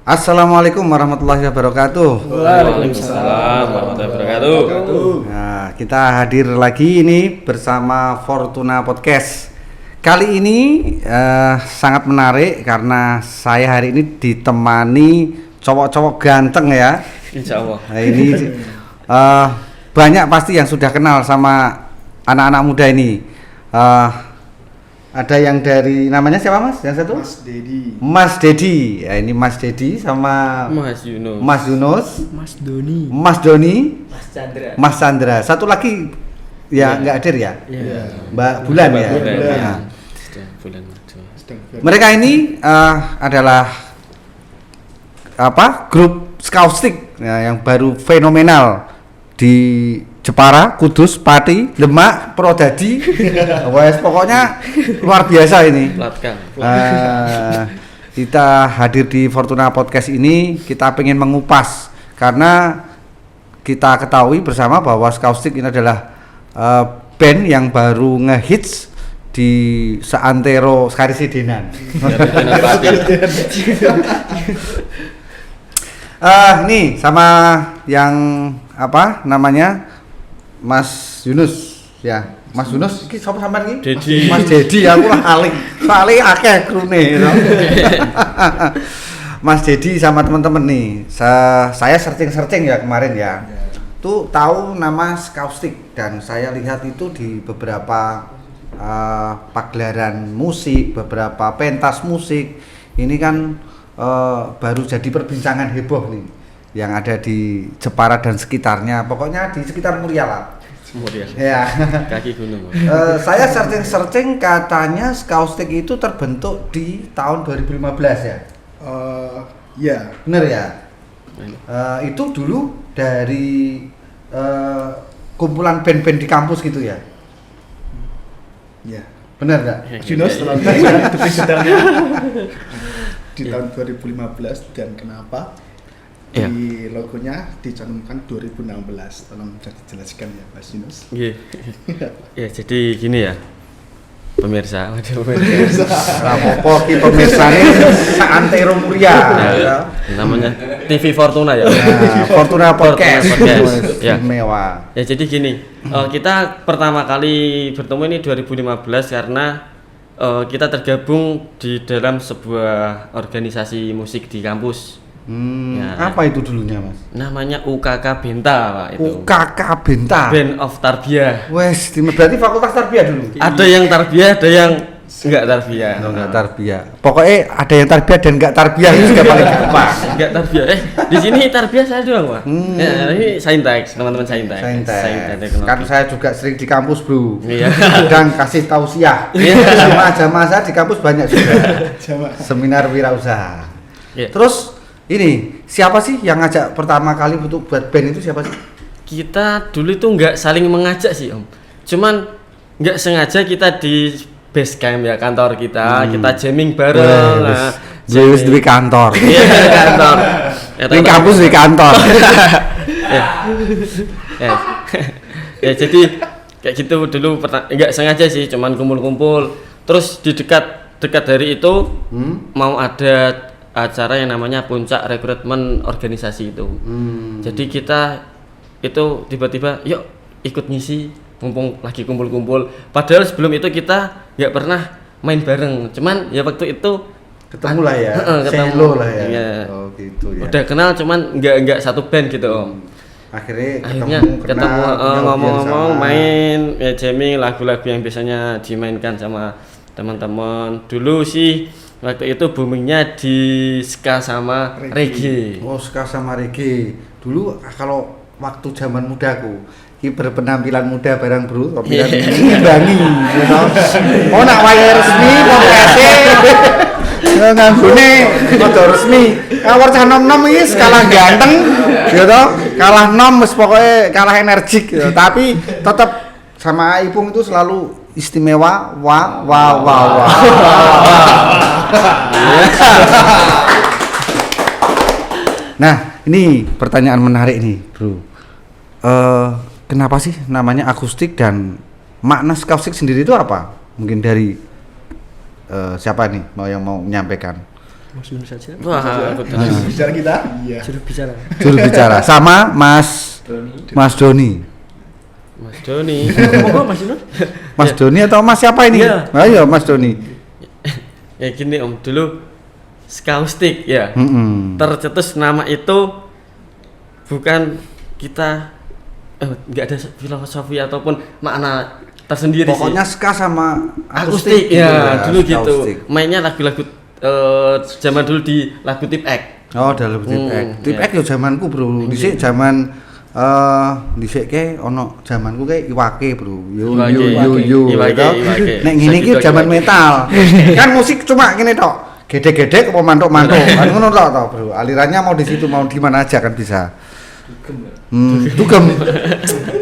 Assalamualaikum warahmatullahi wabarakatuh. Waalaikumsalam warahmatullahi wabarakatuh. Nah, kita hadir lagi ini bersama Fortuna Podcast. Kali ini sangat menarik karena saya hari ini ditemani cowok-cowok ganteng ya. Insya Allah. Nah, ini banyak pasti yang sudah kenal sama anak-anak muda ini. Ada yang dari namanya siapa Mas? Yang satu? Mas Dedi. Ya, ini Mas Dedi sama Mas Yunus. Mas Yunus, Mas Doni, Mas Doni, Mas Chandra. Mas Chandra. Satu lagi ya nggak hadir ya? Iya. Mbak Bulan ya. Bulan. Nah, Bulan. mereka ini adalah grup Skaustik yang baru fenomenal di Jepara, Kudus, Pati, Demak, Purwodadi. Wes pokoknya luar biasa ini. Latkang. Kita hadir di Fortuna Podcast ini kita pengen mengupas karena kita ketahui bersama bahwa Skaustik ini adalah band yang baru ngehits di seantero Karisidenan. Nih sama yang apa namanya Mas Yunus ya. Mas Yunus iki sapa sampean iki? Dedi. Mas Dedi aku lah aling. Soale akeh krune you know? Mas Dedi sama teman-teman nih. Saya searching ya kemarin ya. Tuh tahu nama Skaustik dan saya lihat itu di beberapa pagelaran musik, beberapa pentas musik. Ini kan baru jadi perbincangan heboh nih yang ada di Jepara dan sekitarnya, pokoknya di sekitar Muria lah. Muria. Ya. Kaki gunung. Saya searching katanya Skaustik itu terbentuk di tahun 2015 ya. Ya. Bener ya. Itu dulu dari kumpulan band-band di kampus gitu ya. Ya. Bener nggak? Yunus terlalu lebih detailnya di tahun 2015 dan kenapa di logonya dicantumkan 2016. Tolong bisa dijelaskan ya Mas Yunus. Iya. Ya jadi gini ya. Pemirsa. Rapopo ki pemirsane seantero Muria. Ya. Namanya TV Fortuna ya. Fortuna Podcast. Ya. Mewah. Ya jadi gini, kita pertama kali bertemu ini 2015 karena kita tergabung di dalam sebuah organisasi musik di kampus. Ya. Apa itu dulunya Mas? Namanya UKK Benta Pak itu. UKK Benta. Band of Tarbiyah. Wes, berarti fakultas tarbiyah dulu. Ada yang tarbiyah, ada yang enggak tarbiyah. Enggak tarbiyah. Pokoknya ada yang tarbiyah dan enggak tarbiyah itu juga paling gampang. Enggak tarbiyah. Di sini tarbiyah saya doang, Pak. Ya, ini Saintek, teman-teman Saintek. Kan saya juga sering di kampus, Bro. Iya. Kadang kasih tausiah. Jamaah-jamaah saya di kampus banyak juga. Seminar wirausaha. Iya. Terus ini siapa sih yang ngajak pertama kali untuk buat band itu siapa sih? Kita dulu itu enggak saling mengajak sih, Om. Cuman enggak sengaja kita di base camp ya kantor kita jamming bareng. Nah, Wis di kantor. Iya, kantor. Di kampus di kantor. Ya jadi kayak gitu dulu enggak sengaja sih, cuman kumpul-kumpul. Terus di dekat dari itu mau ada acara yang namanya puncak rekrutmen organisasi itu. Jadi kita itu tiba-tiba yuk ikut ngisi mumpung lagi kumpul-kumpul. Padahal sebelum itu kita nggak pernah main bareng. Cuman ya waktu itu ketemu lah ya. Ketemu lah ya. Iya. Oh gitu ya. Udah kenal cuman nggak satu band gitu Om. Akhirnya ketemu ngomong-ngomong main ya jamming lagu-lagu yang biasanya dimainkan sama teman-teman. Dulu sih waktu itu boomingnya di ska sama reggae. Oh, ska sama reggae. Dulu kalau waktu zaman mudaku, ki berpenampilan muda barang bro, tapi ngimbangi, you know. Oh nak wayah resmi podcast nganggone rada resmi. Kawar cah nom-nom iki kalah ganteng, ya toh. Kalah nom wis pokoke kalah energik gitu. Tapi tetap sama Ipung itu selalu istimewa. Nah, ini pertanyaan menarik nih, Bro. Kenapa sih namanya akustik dan makna Skaustik sendiri itu apa? Mungkin dari siapa nih yang mau menyampaikan? Mas Yunus saja. Wah, aku tuh. Bicara kita? Iya. Juru bicara. Juru bicara sama Mas Doni. Mas Doni. Monggo Mas Yunus. Mas Doni atau Mas siapa ini? Iya. Ayo Mas Doni. Ya gini Om, dulu Skaustik ya. Tercetus nama itu bukan kita nggak ada filosofi ataupun makna tersendiri Pokoknya sih. ska sama Akustik gitu ya, dulu gitu. Skaustik. Mainnya lagu-lagu zaman dulu di lagu Tip X. Oh, dalam tip X. Tip iya. X yo zamanku, Bro. Dhisik zaman dhisik ke ono zamanku ke Iwake, Bro. Yo Iwake. gitu. Nek ngene iki Sagito zaman Iwake. metal. Kan musik cuma ngene tok. Gede-gede apa mantuk-mantuk. Kan ngono tok toh, Bro. Alirannya mau di situ mau di mana aja kan bisa.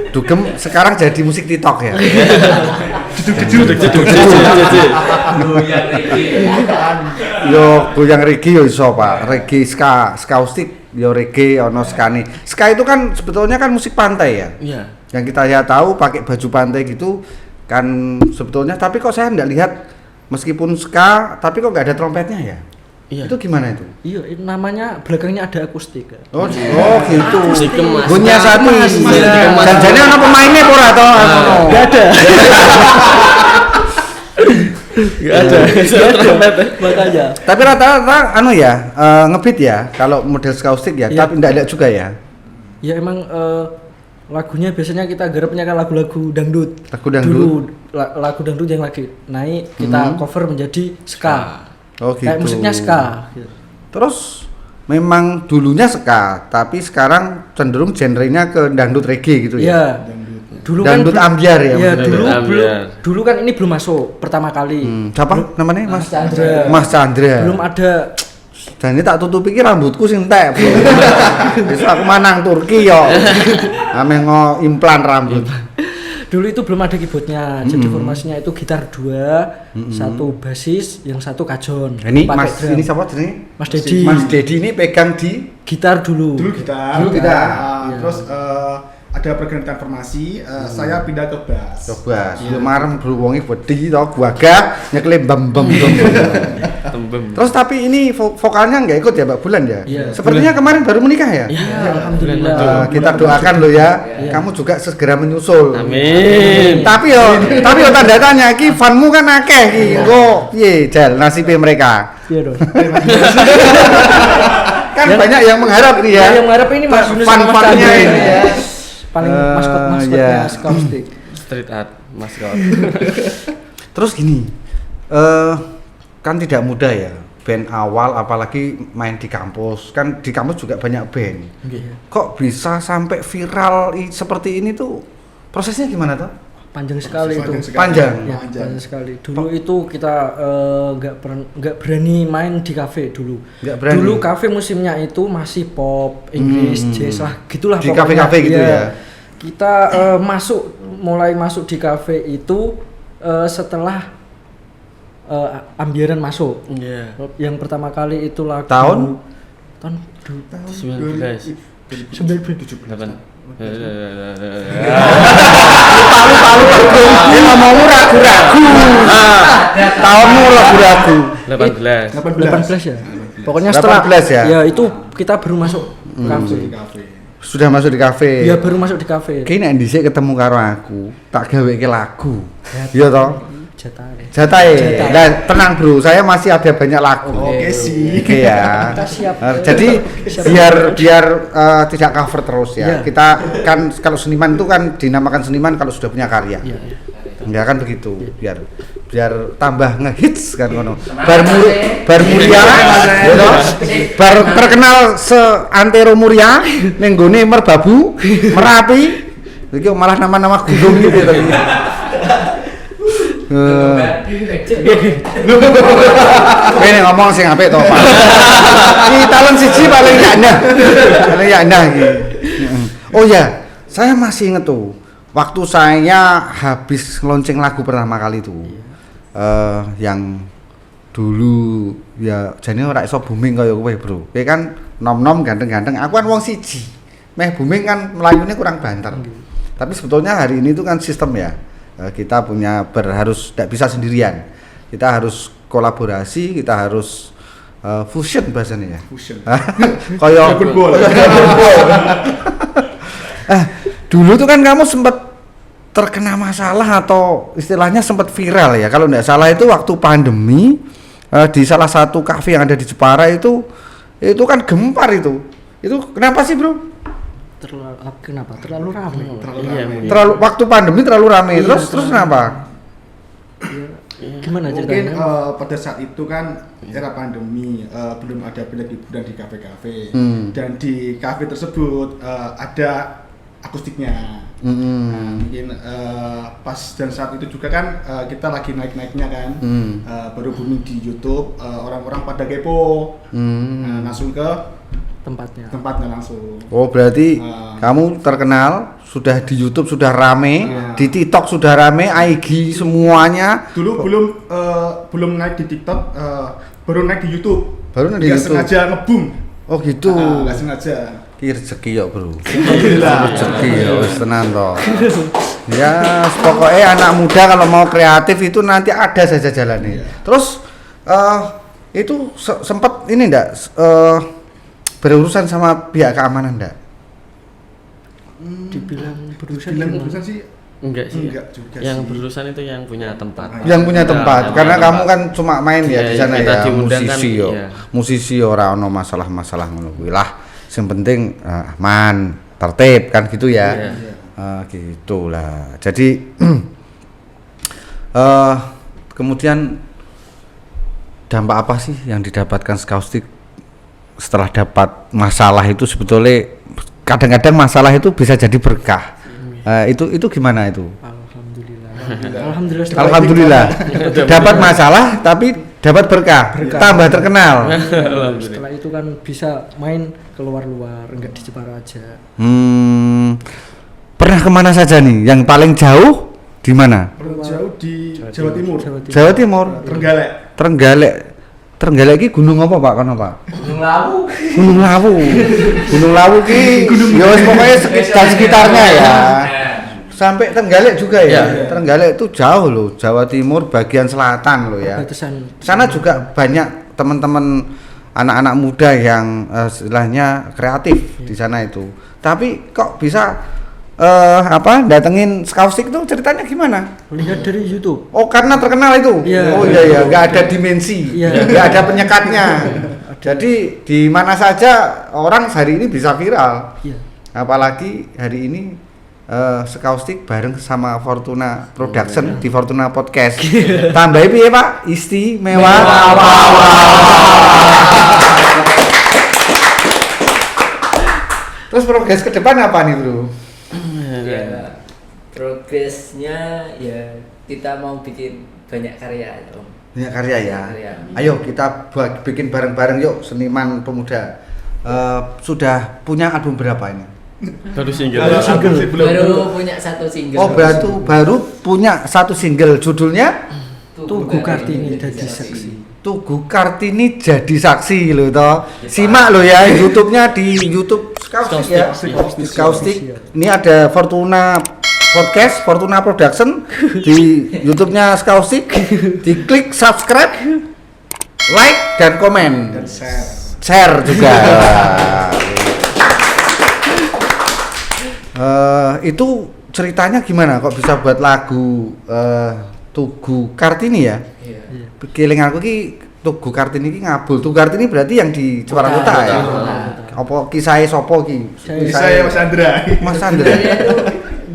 Dugem sekarang jadi musik TikTok ya. Yo goyang reggae yo iso, Pak. Reggae skaustik yo reggae ono skane. Ska itu kan sebetulnya kan musik pantai ya. Iya. Yang kita ya tahu pakai baju pantai gitu kan sebetulnya, tapi kok saya enggak lihat meskipun ska tapi kok enggak ada trompetnya ya? Iya. Itu gimana itu? Iya, namanya belakangnya ada akustik. Oh gitu. Musik kemas. Gunya satu. Musik kemas. Janjane ana pemainnya ora to? Enggak ada. Enggak ada. Trompet. Makanya. Tapi rata-rata anu ya, ngebeat ya kalau model skaustik ya, Iya. tapi enggak ada juga ya. Ya emang lagunya biasanya kita garapnya kan lagu-lagu dangdut. Lagu dangdut. Dulu lagu dangdut yang lagi naik kita cover menjadi ska. Oh gitu. Kayak musiknya ska. Terus memang dulunya ska, tapi sekarang cenderung genrenya ke dangdut reggae gitu ya. Iya. Dulu Dangdut kan ambyar ya. Iya, maksudnya. dulu Dangdut belum. ambyar. Dulu kan ini belum masuk pertama kali. Siapa namanya Mas? Chandra. Mas Chandra. Belum ada. Dan ini tak tutupi ki rambutku sing entek. Besok aku manang Turki yo. Ame ngo implan rambut. Dulu itu belum ada keyboardnya. Jadi formasinya itu gitar 2, satu basis, yang satu kajon. Ini Pakai Mas drum. ini siapa jenenge? Mas Dedi. Mas Dedi ini pegang di Gitar dulu. Dulu gitar. Dulu gitar. Iya. Terus ada pergantian formasi, saya pindah ke bass. coba. Yo marem bro wonge wedi to gagah nyekle bam bam bam. Tembem. Terus tapi ini vokalnya nggak ikut ya Mbak Bulan ya? Iya. Sepertinya kemarin baru menikah ya? Ya, alhamdulillah. Kita doakan lo ya, kamu juga segera menyusul. Amin. Tapi yo tanda tanya, ki fanmu kan akeh ki, engko piye jal nasibe mereka? Iya dong. Kan banyak yang mengharap nih ya. Yang mengharap ini Mas Yunus sama Mas Fan-fannya Chandra ini ya. Paling maskotnya ya. Skaustik. Street art Mas Kau. Terus gini, kan tidak mudah ya band awal apalagi main di kampus, kan di kampus juga banyak band. Kok bisa sampai viral seperti ini tuh prosesnya gimana tuh? Panjang sekali itu. Panjang. Ya, panjang sekali. Dulu itu kita nggak berani main di kafe dulu. Nggak berani. Dulu kafe musimnya itu masih pop, Inggris, jazz lah, gitulah Di pokoknya. kafe-kafe gitu Iya. ya? Kita mulai masuk di kafe itu setelah ambiaran masuk. Iya. Yang pertama kali itu lagu Tahun? tahun 19. 19. 8. Dia ngomongmu ragu-ragu. Tahunmu ragu-ragu. 18. 18 ya. Pokoknya setelah 18 ya? Ya itu kita baru masuk kafe. Di kafe. Sudah masuk di kafe. Ya baru masuk di kafe. Ki nek dhisik ketemu karo aku, tak gaweke lagu. Iya toh? Jatah. Jatahe. Jatah. Nah, tenang bro, saya masih ada banyak lagu. Oke sih. Oke ya. Kita siap. Jadi biar tidak cover terus ya. Iya. Kita kan kalau seniman itu kan dinamakan seniman kalau sudah punya karya. Iya. Ya kan begitu. Biar tambah ngehits kan ngono. Bar muria, ya toh? Bar terkenal seantero muria ning nggone Merbabu, Merapi. Iki malah nama-nama gunung gitu tadi. Ini ngomong sing apik to, Pak. Iki talent siji paling indah. Paling indah iki. Oh ya, saya masih inget tuh waktu saya habis launching lagu pertama kali tuh. Yang dulu ya jane ora iso booming kaya kowe, Bro. Kowe kan nom-nom ganteng-ganteng, aku kan wong siji. Meh booming kan melayune kurang banter. Tapi sebetulnya hari ini itu kan sistem ya. Kita punya harus tidak bisa sendirian. Kita harus kolaborasi, kita harus fusion bahasanya ya. Fusion. Kayak Dragon Ball. Dulu tuh kan kamu sempat terkena masalah atau istilahnya sempat viral ya. Kalau nggak salah itu waktu pandemi di salah satu kafe yang ada di Jepara itu kan gempar itu. Itu kenapa sih, Bro? Kenapa? Terlalu ramai. Terlalu waktu pandemi terlalu ramai. Terus kenapa? Gimana Mungkin ceritanya? pada saat itu kan era pandemi, belum ada bilik hiburan di kafe-kafe. Dan di kafe tersebut ada akustiknya. Nah, mungkin pas dan saat itu juga kan kita lagi naik-naiknya kan, baru booming di YouTube, orang-orang pada kepo, langsung ke tempatnya langsung. Oh, berarti kamu terkenal, sudah di YouTube sudah rame, di TikTok sudah rame, IG semuanya. Dulu belum naik di TikTok, baru naik di YouTube. Baru naik di Nggak YouTube. sengaja nge-boom. Oh gitu. Nggak sengaja. Ki rezeki ya, Bro. Rezeki ya wis tenan to. Ya, pokoknya anak muda kalau mau kreatif itu nanti ada saja jalannya. Terus itu sempat ini enggak berurusan sama pihak keamanan enggak? Dibilang berurusan Bilang gimana? urusan sih Enggak sih. enggak juga Yang sih. berurusan itu yang punya tempat. Yang punya tempat, yang karena punya kamu tempat. kan cuma main ya di Iya, sana kita ya, diundang kan, musisi yo. iya. Musisi ora ono masalah-masalah ngono kuwi lah. Yang penting aman, tertib kan gitu ya. Iya. Gitulah. Jadi kemudian dampak apa sih yang didapatkan Skaustik setelah dapat masalah itu? Sebetulnya kadang-kadang masalah itu bisa jadi berkah. Itu gimana itu? Alhamdulillah. Dapat masalah tapi dapat berkah. Tambah terkenal. Setelah itu kan bisa main keluar-luar, enggak di Jepara aja. Pernah kemana saja nih? Yang paling jauh di mana? Jauh di Jawa Timur. Jawa Timur. Trenggalek. Trenggalek iki gunung apa, Pak? Kono, Pak? Gunung Lawu. Gunung Lawu ki ya wis pokoknya sekitarnya ya. Sampai Trenggalek juga ya. Trenggalek itu jauh loh, Jawa Timur bagian selatan loh ya. Batasan Sana juga banyak teman-teman anak-anak muda yang istilahnya kreatif di sana itu. Tapi kok bisa datengin Skaustik itu ceritanya gimana? lihat dari YouTube. Oh, karena terkenal itu. Iya. Oh iya, nggak ada dimensi, Iya. nggak ada penyekatnya. Jadi di mana saja orang hari ini bisa viral. Iya. Apalagi hari ini Skaustik bareng sama Fortuna Production di Fortuna Podcast. Tambah piye, Pak? Istimewa. Terus progres ke depan apa nih, Bro? Ya, progresnya ya kita mau bikin banyak karya ya, Om. Banyak karya ya. Karya. Ayo kita bikin bareng-bareng yuk, seniman pemuda. Sudah punya album berapa ini? Baru single. Baru punya satu single. Oh, baru punya satu single, judulnya Tugu Kartini jadi saksi. Tugu Kartini jadi saksi loh toh. Simak loh ya YouTube-nya di YouTube Skaustik ya. Skaustik. Ini ada Fortuna Podcast, Fortuna Production di YouTube-nya Skaustik. Diklik subscribe, like dan komen. Dan share. Share juga. Itu ceritanya gimana kok bisa buat lagu Tugu Kartini ya? Iya. Keling aku ki Tugu Kartini ki ngabul. Tugu Kartini berarti yang di Jepara Kota ya. Apa kisahnya sopo ki? Saya Mas Andra. Mas Andra. Sebenarnya itu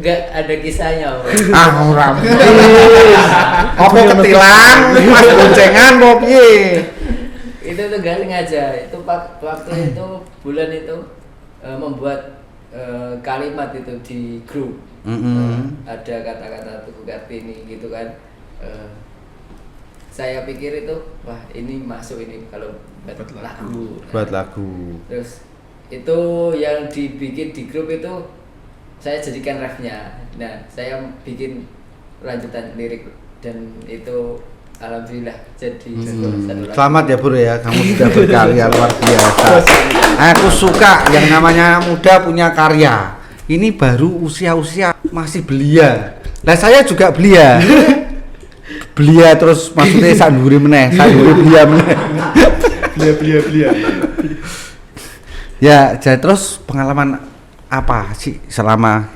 nggak ada kisahnya, Om. Ah, ora. Apa ketilang, Mas boncengan apa piye? Itu tuh gak sengaja. Itu waktu itu bulan itu membuat kalimat itu di grup. Ada kata-kata Tugu Kartini gitu kan. Saya pikir itu wah ini masuk ini kalau buat lagu. Buat lagu. Terus itu yang dibikin di grup itu saya jadikan refnya. Nah, saya bikin lanjutan lirik dan itu alhamdulillah jadi satu lagu. Selamat ya Bro ya, kamu sudah berkarya luar biasa. Aku suka yang namanya muda punya karya. Ini baru usia-usia masih belia. Lah saya juga belia. Belia terus maksudnya sanduri meneh, sanduri belia meneh. Belia. Ya, jadi terus pengalaman apa sih selama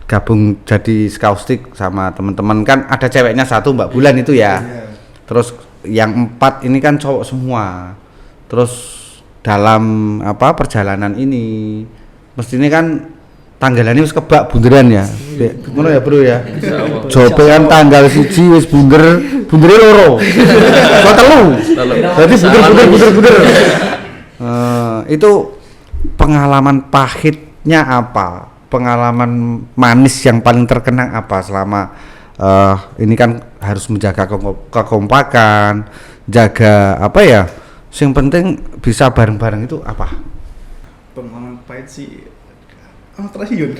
gabung jadi Skaustik sama teman-teman? Kan ada ceweknya 1 Mbak Bulan itu ya. Iya. Terus yang 4 ini kan cowok semua. Terus dalam perjalanan ini mestinya kan tanggalannya wis kebak bunderan ya. Ngono ya, Bro ya. Jopean tanggal 1 wis bundere loro. Kok telu. Berarti bunder. Itu pengalaman pahitnya apa? Pengalaman manis yang paling terkenang apa selama ini kan harus menjaga kekompakan, jaga yang penting bisa bareng-bareng itu apa? Pengalaman pahit sih terakhir.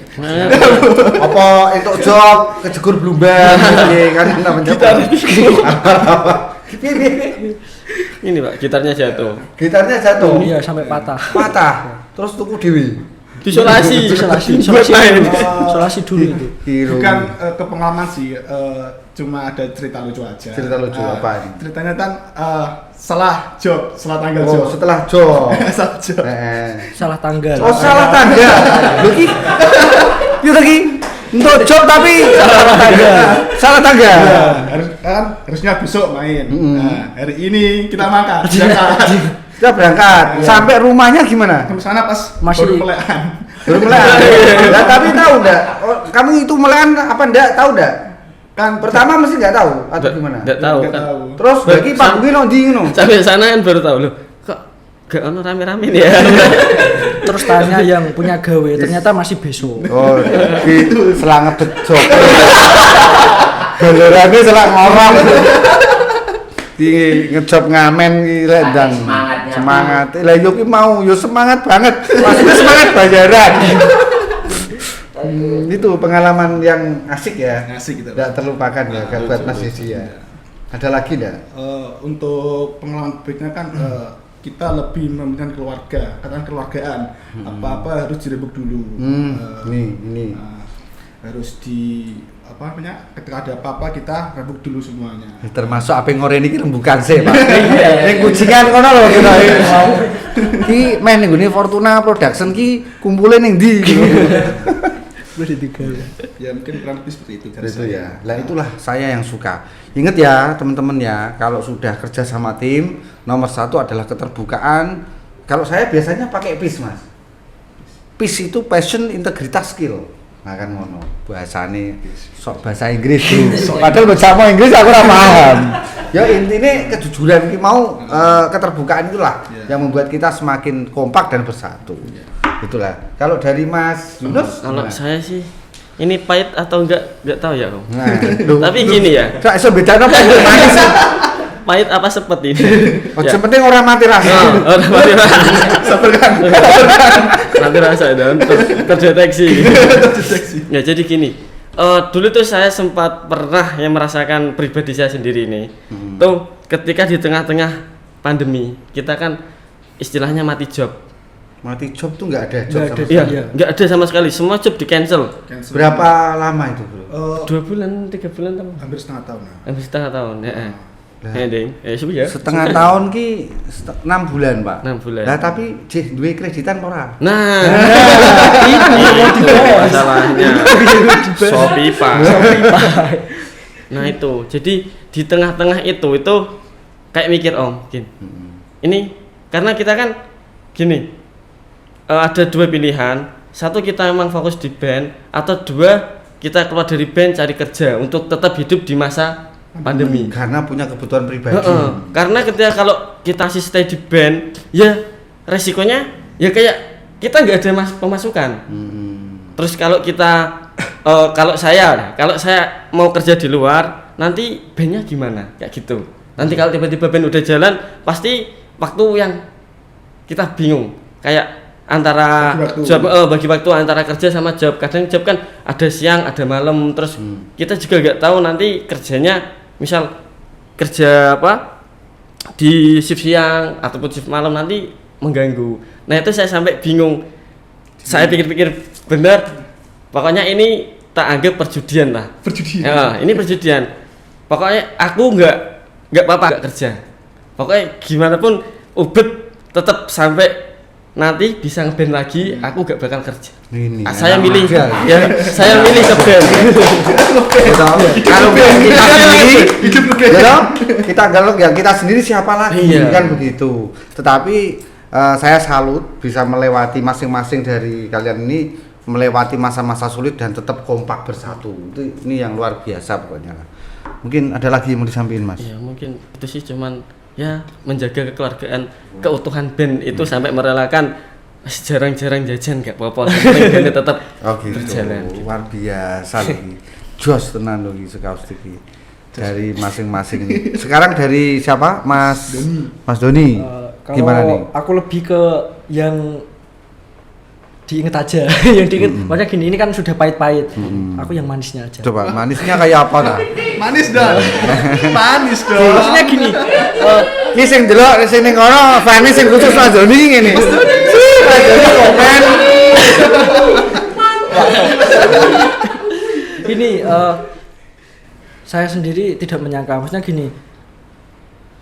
Apa itu job kejegur blumbang kan namanya apa? Ini Pak, gitarnya jatuh. Gitarnya jatuh. Iya, sampai patah. Terus tuku dewi. Disolasi. Isolasi dulu itu. Bukan ke pengalaman sih, cuma ada cerita lucu aja. Cerita lucu apa ini? Ceritanya kan salah tanggal Oh, job. setelah job. Salah job. Salah tanggal. Oh, salah tanggal. Lagi. Piye lagi? Untuk job tapi salah tanggal. Ya, harusnya besok main. Nah, hari ini kita makan. Kita berangkat. Iya. Sampai rumahnya gimana? Ke sana pas Masih baru melekan. Belum melean. Nah, tapi tahu enggak? Kamu itu melean apa enggak? Tahu enggak? Kan Pertama mesti enggak tahu atau gimana? Enggak tahu Nggak kan. tahu. Terus bagi panggungnya no ndi ngono. Sampai sana kan baru tahu loh. Kok gak ono rame-rame nih ya. Terus tanya yang punya gawe, ternyata masih besok. Oh, itu selang ngebejok. Galorane selang ngorong. Di ngejob ngamen ki lek ndang. Semangat. Lah yo ki mau yo semangat banget. Maksudnya semangat bayaran. Itu pengalaman yang asik ya. Asik gitu. Tidak terlupakan ya buat Mas Yesi ya. Ada lagi enggak? Untuk pengalaman baiknya kan kita lebih mementingkan keluarga, katakan keluargaan. Apa-apa harus direbuk dulu. Ini. Harus ketika ada apa-apa kita rebuk dulu semuanya. Termasuk apa yang ngoreni iki rembukan sih, Pak. Ning kucingan kono lho kira mau. Ki men ning ngene Fortuna Production ki kumpule ning ndi? Berarti 3. Ya mungkin kurang lebih seperti itu. Itu ya. Lah itulah saya yang suka. Ingat ya teman-teman ya, kalau sudah kerja sama tim, nomor 1 adalah keterbukaan. Kalau saya biasanya pakai PIS, Mas. PIS itu passion, integritas, skill. Nah kan ngono. Bahasane sok bahasa Inggris tuh. Padahal baca Inggris aku ora paham. Ya intinya kejujuran ki mau keterbukaan itulah yang membuat kita semakin kompak dan bersatu. Itulah. Kalau dari Mas Yunus, Kalau saya sih ini pahit atau enggak tahu ya, Om. nah, Tapi gini ya, Sak iso bedano apa manis. pahit apa sepet ini? Oh, yang penting orang mati rasa. Orang mati rasa. Sabarkan. Mati rasa dan terdeteksi. Ya jadi gini, dulu tuh saya sempat pernah yang merasakan pribadi saya sendiri ini. Tuh ketika di tengah-tengah pandemi, kita kan istilahnya mati job. Mati job tuh nggak ada job Nggak sama ada. Iya, sekali. Iya. nggak ada sama sekali. Semua job di cancel. Berapa lama itu, Bro? 2 bulan, 3 bulan tahu? Hampir setengah tahun. Hampir setengah tahun. Ya. Lah. Ding. Ya. Setengah tahun ki 6 bulan, Pak. 6 bulan. Lah tapi duwe kreditan ora? Nah, itu masalahnya. Shopee Pak. Nah itu, jadi di tengah-tengah itu kayak mikir Om, gini. Ini karena kita kan gini, ada 2 pilihan. 1 kita memang fokus di band, atau 2 kita keluar dari band cari kerja untuk tetap hidup di masa pandemi. Karena punya kebutuhan pribadi. Karena ketika kalau kita masih stay di band, ya resikonya ya kayak kita nggak ada pemasukan. Terus kalau kita kalau saya mau kerja di luar, nanti bandnya gimana? Kayak gitu. Nanti kalau tiba-tiba band udah jalan, pasti waktu yang kita bingung. Kayak antara job bagi waktu antara kerja sama job. Kadang job kan ada siang, ada malam. Terus kita juga nggak tahu nanti kerjanya, misal kerja di shift siang ataupun shift malam nanti mengganggu. Nah itu saya sampai bingung. Saya pikir-pikir benar, pokoknya ini tak anggap perjudian lah. Perjudian. Ya, ini perjudian. Pokoknya aku nggak apa-apa nggak kerja. Pokoknya gimana pun Ubud tetap sampai nanti bisa ngeband lagi, aku gak bakal kerja. Ini Saya enak milih aja. ya, saya milih ke band. Gitu. Kalau band kita sendiri, gitu, kita sendiri siapa lagi Iya. kan begitu. Tetapi saya salut bisa melewati masing-masing dari kalian ini melewati masa-masa sulit dan tetap kompak bersatu. Ini yang luar biasa pokoknya. Mungkin ada lagi yang mau disampaikan Mas? Ya mungkin itu sih, cuman ya menjaga kekeluargaan, keutuhan band itu sampai merelakan jarang-jarang jajan gak apa-apa, penting bandnya tetap Oh gitu. berjalan. Luar biasa lagi. Jos tenan loh iki Sekaustik iki. Dari masing-masing ini. Sekarang dari siapa? Mas Doni. Kalau Gimana nih? aku lebih ke yang diinget aja, yang diinget. Makanya gini, ini kan sudah pahit-pahit. Aku yang manisnya aja. Coba manisnya kayak apa dah? Manis dong. Manis dong. Maksudnya gini, Ini sing delok sing ning kono, fans sing khusus Mas Doni ngene. Mas Doni komen. ini saya sendiri tidak menyangka. Maksudnya gini,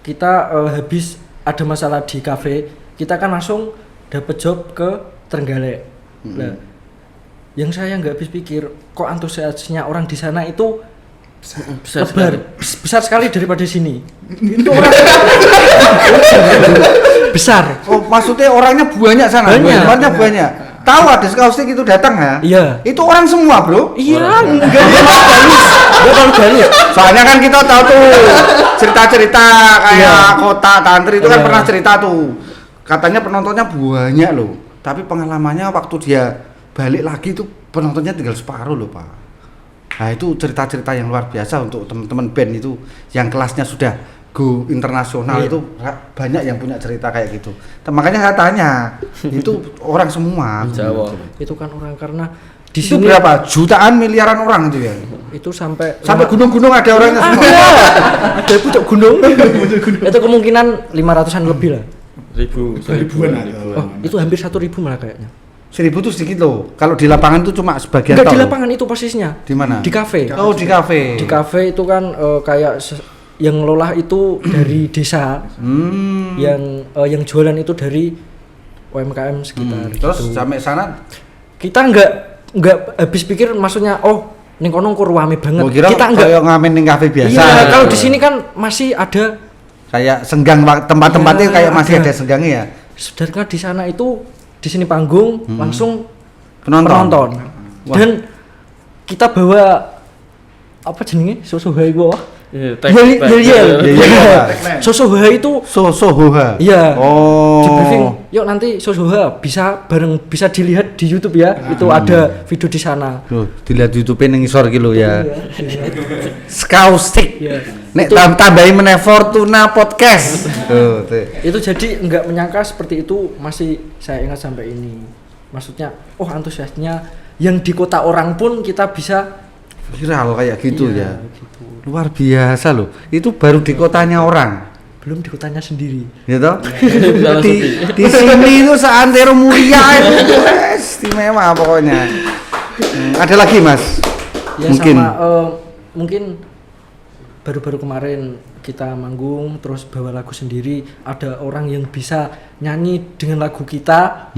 kita habis ada masalah di kafe, kita kan langsung dapat job ke Trenggalek. Nah, yang saya nggak habis pikir, kok antusiasnya orang di sana itu Besar besar sekali daripada sini. Itu orang besar. Oh, maksudnya orangnya banyak sana. Banyak. Orangnya banyak. Tahu ada Sekaustik itu datang ya? Iya. Itu orang semua, Bro. Iya, enggak terlalu galus. Soalnya kan kita tahu tuh cerita-cerita kayak Iya. Kota Tantri itu kan Iya. pernah cerita tuh. Katanya penontonnya banyak loh. Tapi pengalamannya waktu dia balik lagi tuh penontonnya tinggal separuh loh, Pak. Nah, itu cerita-cerita yang luar biasa untuk teman-teman band itu yang kelasnya sudah go internasional. Iya. Itu banyak yang punya cerita kayak gitu. Makanya saya tanya, itu orang semua. Jawa. Itu kan orang karena di Itu sini berapa? Jutaan miliaran orang itu ya. itu sampai Sampai gunung-gunung ada orangnya semua. ada pucuk gunung. Itu kemungkinan 500-an lebih lah. Ribuan ada. Oh, itu hampir 1.000 malah kayaknya. 1000 tuh sedikit loh. Kalau di lapangan tuh cuma sebagian Enggak tok di loh. lapangan itu posisinya. Di mana? Di kafe. Oh, di kafe. Di kafe itu kan kayak yang ngelola itu dari desa, yang jualan itu dari UMKM sekitar. Terus gitu. sampai sana Kita nggak habis pikir, maksudnya ning kono kok rame banget. gua kira Kita nggak. kayak ngamen ning kafe biasa. Iya, kalau di sini kan masih ada. Kayak senggang tempat-tempatnya Iya, kayak masih ada. ada senggangnya ya. Sedangkan di sana itu di sini panggung langsung Penonton. Wah. Dan kita bawa apa jenenge? Sosoha iku apa? Iya, Sosoha itu Sosoha. iya. Oh. Di briefing, yuk nanti Sosoha bisa dilihat di YouTube ya. Itu ada video di sana. Loh, dilihat di YouTube ning isor iki lho ya. Sekaustik. Iya. Nek Itu- tambahin meneh Fortuna Podcast. Tuh, tuh. Itu jadi nggak menyangka seperti itu, masih saya ingat sampai ini. Maksudnya, antusiasnya yang di kota orang pun kita bisa Viral kayak gitu Iya, ya. gitu. Luar biasa loh. Itu baru di kotanya orang. Belum di kotanya sendiri. Gitu. di sini itu seantero mulia itu istimewa pokoknya. Ada lagi Mas? Ya Mungkin. sama mungkin baru-baru kemarin kita manggung terus bawa lagu sendiri, ada orang yang bisa nyanyi dengan lagu kita.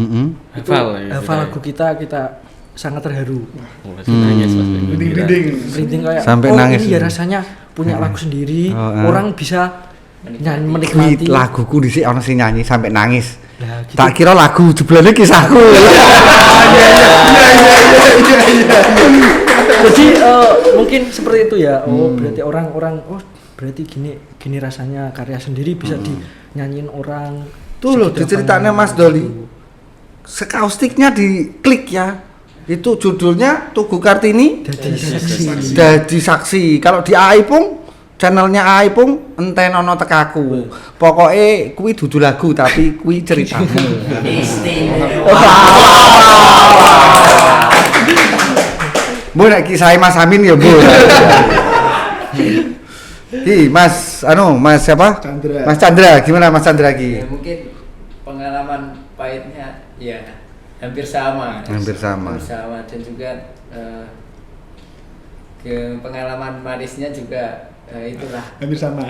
Itu hafal lagu kita sangat terharu. Rinding. Merinding kayak Sampai nangis ini ya itu. rasanya punya lagu sendiri, Oh, orang bisa nyanyi Kuwi menikmati. laguku dhisik ana sing nyanyi sampai nangis. Lah, gitu. Tak kira lagu jeblane kisahku. Jadi mungkin seperti itu ya. Berarti orang-orang berarti gini rasanya karya sendiri bisa dinyanyiin orang. Tuh loh segitu diceritakannya apanya. Mas Doli. Sekaustiknya diklik ya. Itu judulnya Tugu Kartini Jadi saksi. Dadi Saksi. Kalau di Aipung channelnya Aipung enten ono tekaku. Pokoknya kuwi dudu lagu tapi kuwi ceritamu. Bu nek kisah Mas Amin ya, Bu. Mas siapa? Chandra. Mas Chandra, gimana Mas Chandra ki? Ya, mungkin pengalaman pahitnya ya hampir sama. Hampir sama. Dan juga pengalaman manisnya juga itulah. Hampir sama.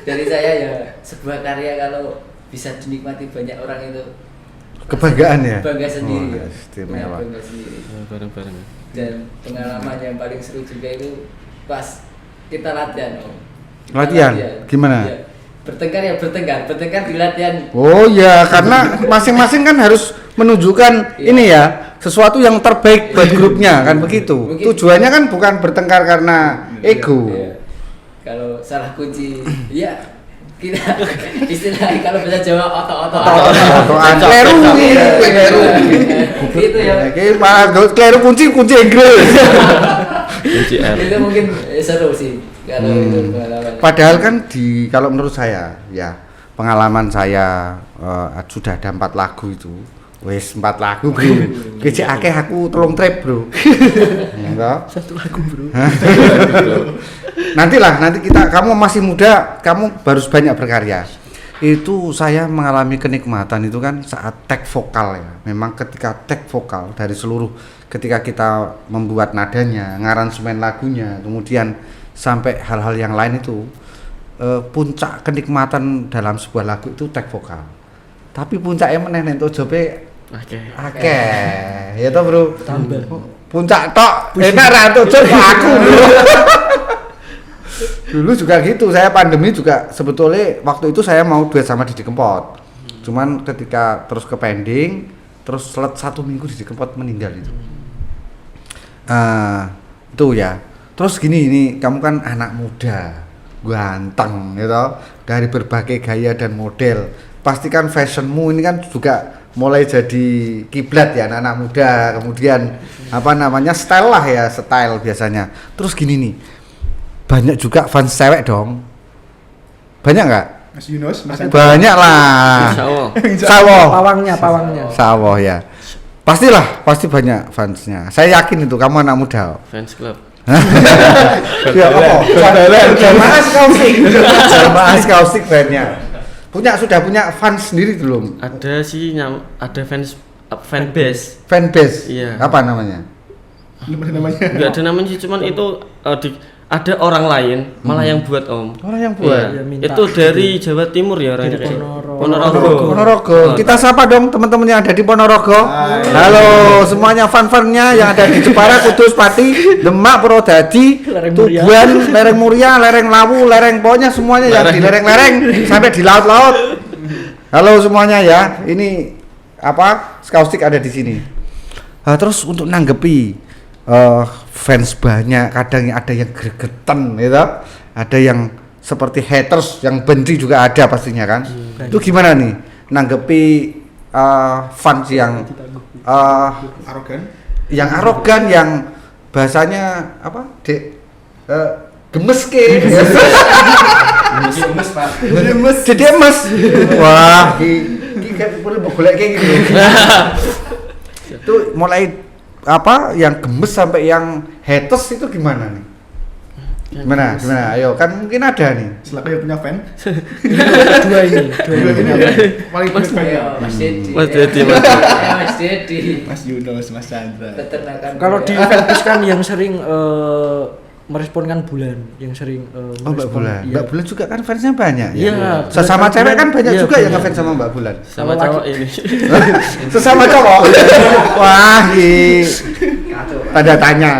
dari saya ya sebuah karya kalau bisa dinikmati banyak orang itu Kebanggaan ya. bangga sendiri. Wah, istimewa. Bangga sendiri. Bareng-bareng. Dan pengalaman yang paling seru juga itu pas kita latihan Om. Kita Latihan? Gimana? Iya. Bertengkar di latihan. Oh ya, karena masing-masing kan harus menunjukkan Iya. ini ya, sesuatu yang terbaik buat grupnya kan begitu. Mungkin- Tujuannya kan bukan bertengkar karena ego. Iya. Kalau salah kunci, ya kita istilahnya kalau bisa jawab otot-otot. Otoan kleru iki, kleru. Itu ya. Iki malah kleru kunci Inggris. Kunci R. Itu mungkin seru sih kalau itu pengalaman. Padahal kan kalau menurut saya ya, pengalaman saya sudah ada 4 lagu itu. Wes 4 lagu, Bro. Kece akeh aku 3 trip, Bro. Ya, Satu lagu, Bro. nanti kamu masih muda, kamu baru banyak berkarya. Itu saya mengalami kenikmatan itu kan saat tag vokal ya. Memang ketika tag vokal dari seluruh, ketika kita membuat nadanya, ngaransemen lagunya, kemudian sampai hal-hal yang lain itu, puncak kenikmatan dalam sebuah lagu itu tag vokal. Tapi puncaknya meneh entuk jobe Oke. akeh. Ya toh, Bro. Tambah. Puncak tok enak ra entuk job aku. Dulu juga gitu, saya pandemi juga sebetulnya waktu itu saya mau duet sama Didi Kempot. Cuman ketika terus ke pending, terus 1 minggu Didi Kempot meninggal itu. Itu ya. Terus gini, ini kamu kan anak muda, ganteng gitu, dari berbagai gaya dan model. Pastikan fashionmu ini kan juga mulai jadi kiblat ya anak-anak muda. Kemudian style lah ya, style biasanya. Terus gini nih, banyak juga fans cewek dong. Banyak nggak? Mas Yunus, Mas Hendra. Banyak lah. Sawoh. Pawangnya. Sawoh ya. Pasti banyak fansnya. Saya yakin itu kamu anak muda. Fans club. Ya apa? Jamaah Skaustik bandnya. Sudah punya fans sendiri belum? Ada sih ada fanbase. Fanbase. Iya. Apa namanya? Namanya. Enggak ada namanya sih, cuman itu ada orang lain malah yang buat Om. Orang yang buat. Iya. Ya, minta. Itu dari Jawa Timur ya orangnya Dari kayak. Ponorogo. Ponorogo. Kita sapa dong teman-teman yang ada di Ponorogo. Halo semuanya fan-fannya yang ada di Jepara, Kudus, Pati, Demak, Purwodadi, Lereng Muria. Tuban, Lereng Muria, Lereng Lawu, Lereng pokoknya semuanya yang di lereng-lereng sampai di laut-laut. Halo semuanya ya. Ini Skaustik ada di sini. Terus untuk nanggepi fans banyak, kadang ada yang gregetan gitu, ada yang seperti haters, yang benci juga ada pastinya kan. Itu gimana nih nanggepi fans yang arogan, yang bahasanya gemes ke gemes. Wah, iki perlu golek kayak gitu. Itu mulai yang gemes sampai yang haters itu gimana nih? Gimana? Ayo, kan mungkin ada nih. Selaku yang punya fan. Dua ini. Paling Mas- fan ya. Mas Dedi. Mas Dedi, Ya, Mas Dedi. Mas Dedi. Mas Yunus, Mas Chandra. Peternakan. Kalau di budaya. fanbase kan yang sering meresponkan Bulan, yang sering Oh, Mbak merespon, Bulan. iya. Mbak Bulan juga kan fansnya banyak ya. Iya, Sesama Bulan cewek kan banyak iya, juga yang banyak. ngefans sama Mbak Bulan. Sama Kalau cowok laki- ini. Sesama cowok. Wah, Kacau. tanda tanya.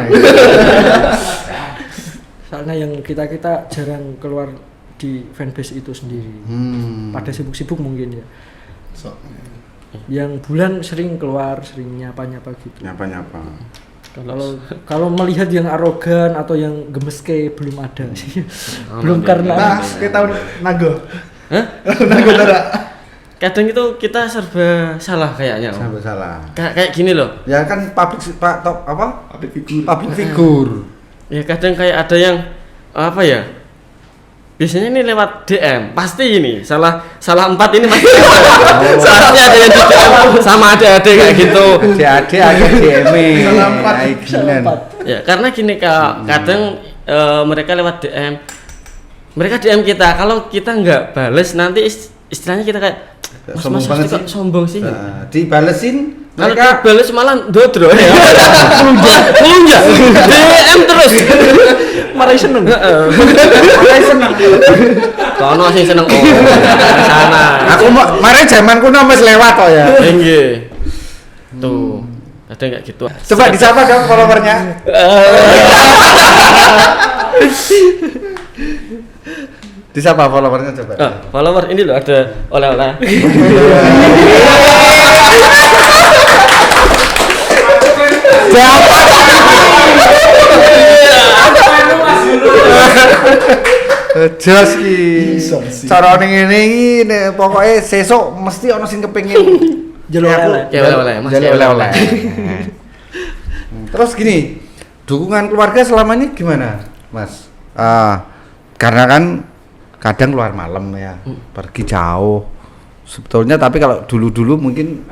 Soalnya yang kita jarang keluar di fanbase itu sendiri. Pada sibuk-sibuk mungkin ya. So, Yang Bulan sering keluar, sering nyapa-nyapa gitu. Nyapa. Kalau melihat yang arogan atau yang gemeske belum ada sih. Belum karena nah, kita tahu Nago. Hah? Nago Tara. Kadang itu kita serba salah kayaknya Om. Sampai salah. Kayak gini loh. Ya kan public Public figur. Ya kadang kayak ada yang biasanya ini lewat DM pasti ini salah 4 ini pasti saatnya ada yang di DM sama ada kayak gitu. Adik-adik agak DM. Salah empat. Ya karena gini Kak, kadang mereka lewat DM, mereka DM kita, kalau kita nggak bales nanti istilahnya kita kayak Sombong mas banget kok sih. sombong sih. Dibalesin Kalau Mereka balas malah dodro ya. Melunjak. DM terus. Marai seneng. mulai seneng. Kono sing seneng sana. Aku mau mari zamanku wis lewat kok ya. Nggih. Tuh. Kadang kayak gitu. Coba disapa dong followernya. Disapa followernya coba. Follower ini loh ada oleh-oleh. Jos ki. Iso sih. Cara ngene iki pokoke sesuk mesti ana sing kepengin Jaluk oleh-oleh. Ya oleh-oleh, Mas. jaluk oleh-oleh. Terus gini, dukungan keluarga selama ini gimana, Mas? Karena kan kadang keluar malam ya, pergi jauh. Sebetulnya tapi kalau dulu-dulu mungkin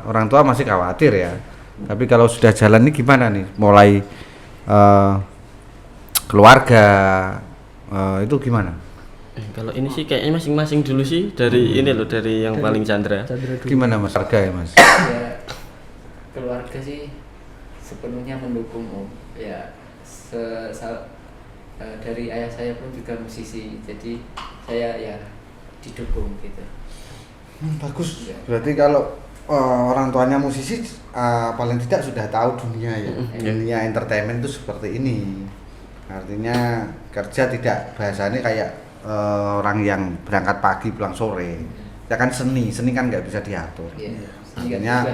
orang tua masih khawatir ya. Tapi kalau sudah jalan ini gimana nih? Mulai keluarga itu gimana? Kalau ini sih kayaknya masing-masing dulu sih dari ini loh, dari yang paling Chandra. Chandra dulu. Gimana Mas keluarga ya Mas? Ya, keluarga sih sepenuhnya mendukung Om. Ya, dari ayah saya pun juga musisi, jadi saya ya didukung gitu. Bagus. Ya. Berarti kalau orang tuanya musisi paling tidak sudah tahu dunia ya. Dunia entertainment itu seperti ini. Artinya kerja tidak bahasanya kayak orang yang berangkat pagi pulang sore. Ya kan seni kan nggak bisa diatur. Iya. Artinya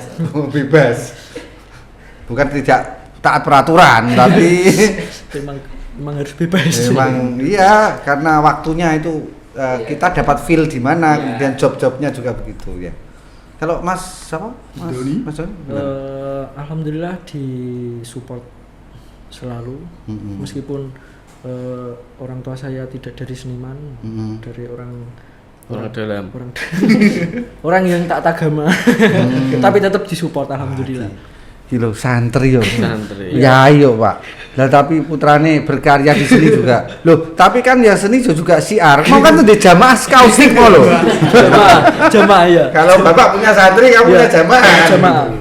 bebas. Bukan tidak taat peraturan, tapi Memang harus bebas. memang iya karena waktunya itu Iya. kita dapat feel di mana, Iya. kemudian job-jobnya juga begitu ya. Kalau Mas siapa? Mas Doni? Mas Doni? gimana? Alhamdulillah disupport selalu, meskipun orang tua saya tidak dari seniman, dari orang dalam. orang yang tak agama, tapi tetap disupport alhamdulillah. Kilo santri yo. Santri. Ya ayo Pak. Lah tapi putrane berkarya di sini juga. Loh, tapi kan ya seni juga siar. Mau kan tuh di jamaah skaustik mau loh. Jamaah ya. Kalau Bapak punya santri, kamu punya jamaah. Jamaah.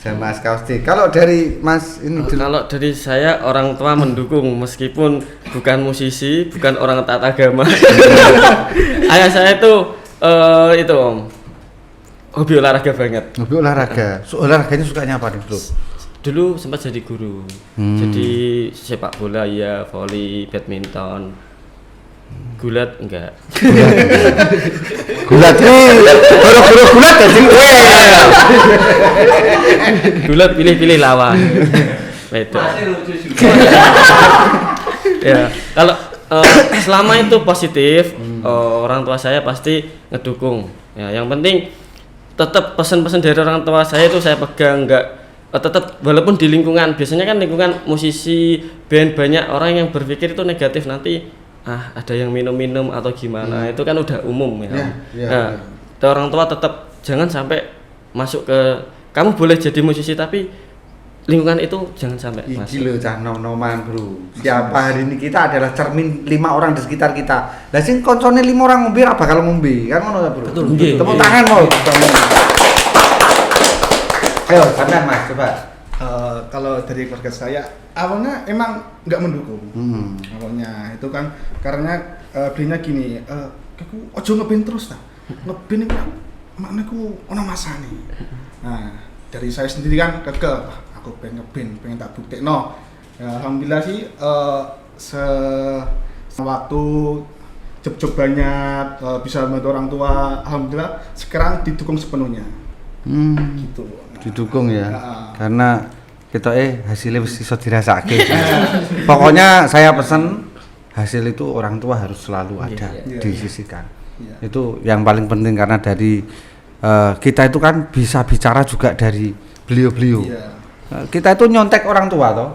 Jamaah skaustik. Kalau dari Mas ini dulu. Kalau dari saya orang tua mendukung meskipun bukan musisi, bukan orang taat agama. Ayah saya itu Om. Hobi olahraga banget. Hobi olahraga. Olahraganya sukanya apa nih, Bro? Dulu sempat jadi guru. Jadi sepak bola ya, volley, badminton. Gulat enggak. Gulat boro-boro gulat dadi kowe. Gulat pilih-pilih lawan. Itu. Ya, kalau selama itu positif, orang tua saya pasti ngedukung. Ya, yang penting tetap pesan-pesan dari orang tua saya itu saya pegang, enggak tetap walaupun di lingkungan, biasanya kan lingkungan musisi band banyak orang yang berpikir itu negatif, nanti ada yang minum-minum atau gimana, itu kan udah umum ya. Nah, orang tua tetap jangan sampai masuk ke, kamu boleh jadi musisi tapi lingkungan itu jangan sampai Iki lho cah nom-noman, Bro. Siapa hari ini kita adalah cermin 5 orang di sekitar kita. Lah sing koncone 5 orang ngombe ora bakal ngombe. Kan ngono ta, Bro? Betul. Tepuk tangan mau. Ayo, sampean Mas, coba. Kalau dari keluarga saya awalnya emang nggak mendukung. Awalnya itu kan karena belinya gini, aku ojo ngeband terus ta. Ngeband itu maknaku ono masane. Nah, dari saya sendiri kan kekeh aku pengen ngeband, pengen tak buktekno. Ya, alhamdulillah sih sewaktu job-job banyak, bisa membantu orang tua, alhamdulillah sekarang didukung sepenuhnya. Gitu. Didukung ya. Nah. Karena kita hasilnya wis iso dirasake. Pokoknya saya pesen hasil itu orang tua harus selalu ada disisihkan. Itu yang paling penting karena dari kita itu kan bisa bicara juga dari beliau-beliau. Kita itu nyontek orang tua toh.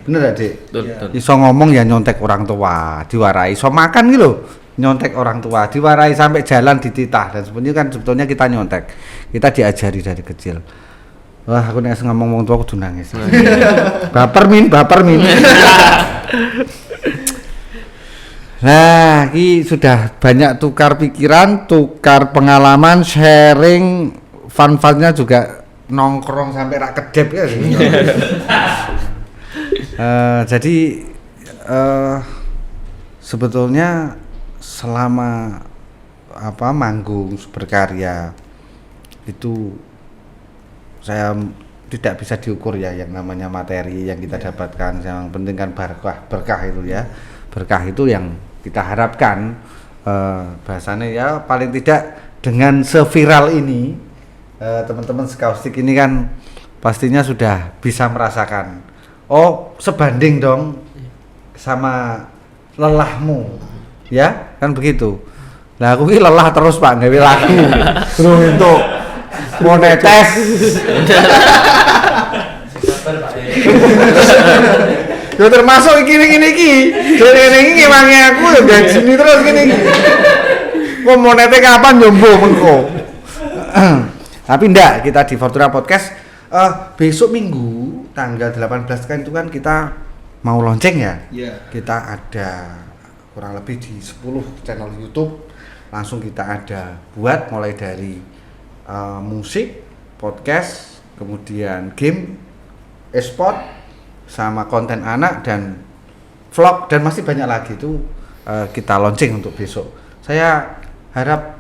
Bener Dik? Betul. Iso ngomong ya nyontek orang tua, diwarai. Iso makan gitu loh, nyontek orang tua, diwarai sampai jalan dititah dan sebetulnya kita nyontek. Kita diajari dari kecil. Wah, aku nek ngomong wong tua kudu nangis. Baper min. Nah, ini sudah banyak tukar pikiran, tukar pengalaman, sharing, fun-funnya juga nongkrong sampai rak kedep ya. Jadi sebetulnya selama manggung berkarya itu saya tidak bisa diukur ya yang namanya materi yang kita dapatkan. Yang penting kan berkah itu ya. Berkah itu yang kita harapkan bahasanya ya paling tidak dengan seviral ini teman-teman Skaustik ini kan pastinya sudah bisa merasakan sebanding dong sama lelahmu ya kan begitu. Nah aku ini lelah terus Pak gawe lagu untuk monetes. Yo termasuk iki iki wangi aku ya sini terus gini. Kok monete kapan jombo mengko. Tapi ndak kita di Fortuna Podcast besok Minggu tanggal 18 kan itu kan kita mau lonceng ya. Kita ada kurang lebih di 10 channel YouTube. Langsung kita ada buat mulai dari musik, podcast, kemudian game, e-sport, sama konten anak dan vlog dan masih banyak lagi itu kita launching untuk besok. Saya harap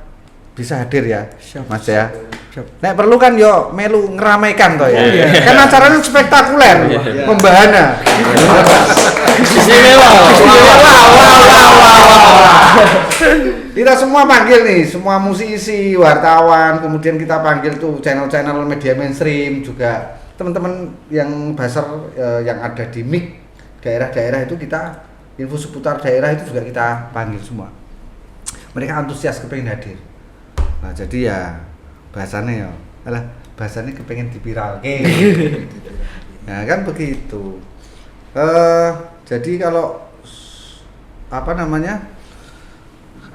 bisa hadir ya, Mas ya. Nek perlu kan yo melu ngeramaikan toh ya. Kan acaranya spektakuler, membahana. Kita semua panggil nih, semua musisi, wartawan, kemudian kita panggil tuh channel-channel media mainstream juga. Teman-teman yang buzzer yang ada di mic daerah-daerah itu kita info seputar daerah itu juga kita panggil semua. Mereka antusias kepengen hadir. Nah jadi ya bahasanya bahasanya kepengen dipiralke. Nah kan begitu. Jadi kalau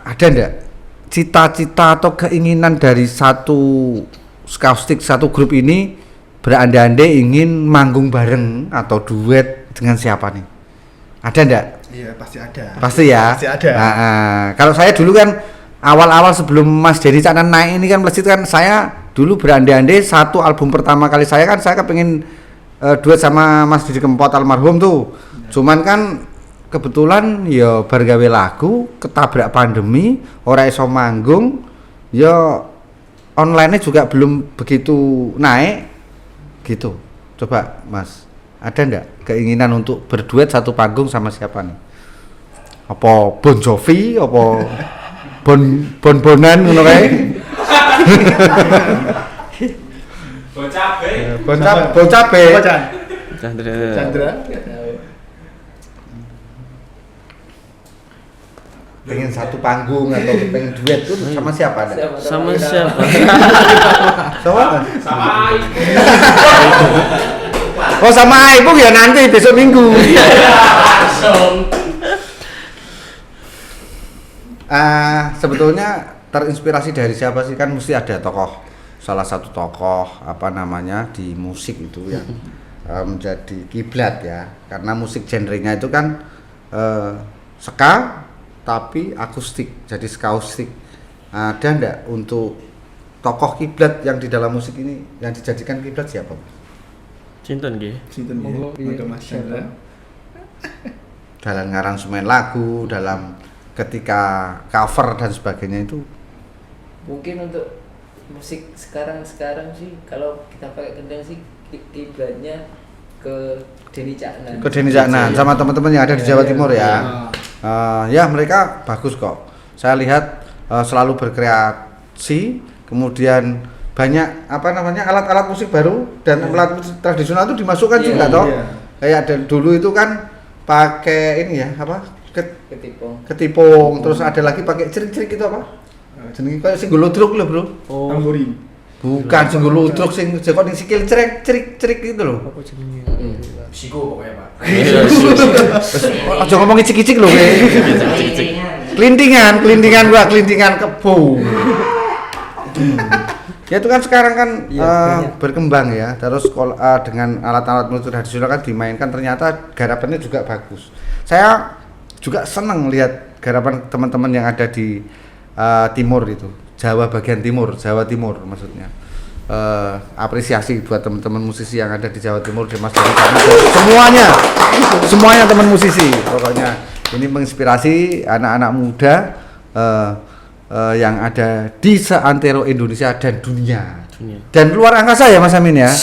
ada ndak cita-cita atau keinginan dari satu Skaustik, satu grup ini berandai-andai ingin manggung bareng atau duet dengan siapa nih? Ada ndak? Iya pasti ada. Pasti ya. Pasti ada. Kalau saya dulu kan awal-awal sebelum Mas Denny Caknan naik ini kan mesti kan saya dulu berandai-andai satu album pertama kali saya kepengen duet sama Mas Didi Kempot almarhum tuh. Cuman kan kebetulan ya bar gawe lagu ketabrak pandemi, ora iso manggung, ya online-nya juga belum begitu naik. Gitu. Coba Mas, ada ndak keinginan untuk berduet satu panggung sama siapa nih? Apa Bon Jovi, apa Bon-bonan ngono kae? Bocabe. Chandra. Pengen satu panggung atau pengen duet tuh sama siapa ada? Sama siapa? Sama Oh sama Ibu ya nanti besok Minggu. Sebetulnya terinspirasi dari siapa sih, kan mesti ada salah satu tokoh di musik itu yang menjadi kiblat ya, karena musik genrenya itu kan ska tapi akustik, jadi Skaustik. Ada ndak untuk tokoh kiblat yang di dalam musik ini yang dijadikan kiblat siapa? Cinten nggih. Sinten Monggo, ya. Mas Chandra. Dalam ngaransemen lagu, dalam ketika cover dan sebagainya itu. Mungkin untuk musik sekarang sih kalau kita pakai kendang sih kiblatnya ke Denny Caknan. Ke Denny Caknan sama teman-teman yang ada di Jawa Timur ya. Ya mereka bagus kok. Saya lihat selalu berkreasi, kemudian banyak alat-alat musik baru dan alat musik tradisional itu dimasukkan juga toh. Kayak dulu itu kan pakai ini ya ketipung, terus ada lagi pakai cerik-cerik itu apa? Jenenge kayak sing golodruk lho, Bro. Tamborin. Bukan sing golodruk sing jekok ning sikil cerik itu lho. Apa jenenge? Psiko pokoknya Pak. Aja ngomong icik-icik lho kowe. Kelintingan kebo. Ya itu kan sekarang kan berkembang ya, terus dengan alat-alat musik tradisional kan dimainkan, ternyata garapannya juga bagus. Saya juga senang lihat garapan teman-teman yang ada di timur itu, Jawa bagian timur, Jawa Timur maksudnya. apresiasi buat teman-teman musisi yang ada di Jawa Timur, di Mas Dani Kami, semuanya teman musisi. Pokoknya ini menginspirasi anak-anak muda yang ada di seantero Indonesia dan dunia. Dan luar angkasa ya Mas Amin ya.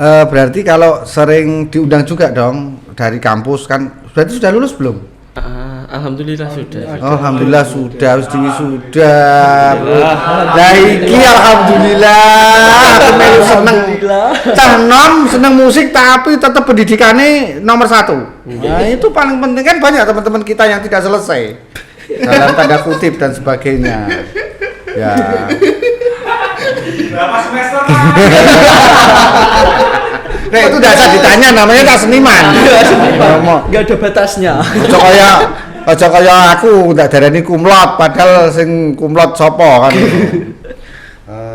Berarti kalau sering diundang juga dong dari kampus kan, berarti sudah lulus belum? Alhamdulillah sudah. Alhamdulillah sudah, harus wisuda. Lah iki alhamdulillah. Aku melu seneng. Cah nom seneng musik tapi tetap pendidikannya nomor 1. Nah, itu paling penting kan, banyak teman-teman kita yang tidak selesai. Dalam tanda kutip dan sebagainya. Ya. Berapa semester? Nah, itu dasar ditanya, namanya tak seniman. Enggak ada batasnya. Aja kaya aku ndak darani kumlot padahal sing kumlot sapa kan.